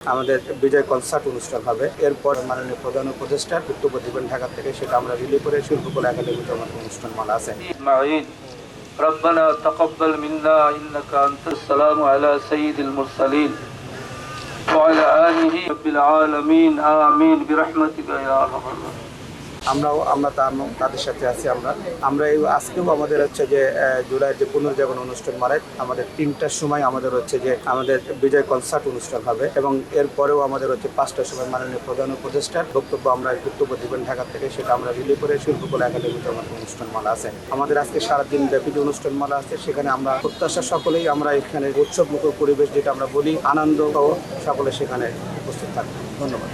আমাদের বিজয় কনসার্ট অনুষ্ঠান হবে। এরপর মাননীয় প্রধান উপদেষ্টা বক্তব্য দিবেন ঢাকা থেকে, সেটা আমরা রিলি করে শিল্পকলা একাডেমিতে আমাদের অনুষ্ঠান মালা আছে। ربنا تقبل منا إنك أنت السلام على سيد المرسلين وعلى آله رب العالمين آمين برحمتك يا أرحم الراحمين। আমরা তাদের সাথে আছি। আমরা এই আজকেও আমাদের হচ্ছে যে জুলাইয়ের যে পুনর্জাগরণ অনুষ্ঠান মালায় আমাদের 3টার সময় আমাদের হচ্ছে যে আমাদের বিজয় কনসার্ট অনুষ্ঠান হবে, এবং এরপরেও আমাদের হচ্ছে 5টার সময় মাননীয় প্রধান উপদেষ্টার বক্তব্য দিবেন ঢাকা থেকে, সেটা আমরা রিলি করে শিল্পকলা একাডেমিতে আমাদের অনুষ্ঠান মালা আছে। আমাদের আজকে সারাদিন ব্যাপী যে অনুষ্ঠান মালা আছে, সেখানে আমরা প্রত্যাশা সকলেই আমরা এখানে উৎসবমুখর পরিবেশ যেটা আমরা বলি, আনন্দ সকলে সেখানে উপস্থিত থাকবে। ধন্যবাদ।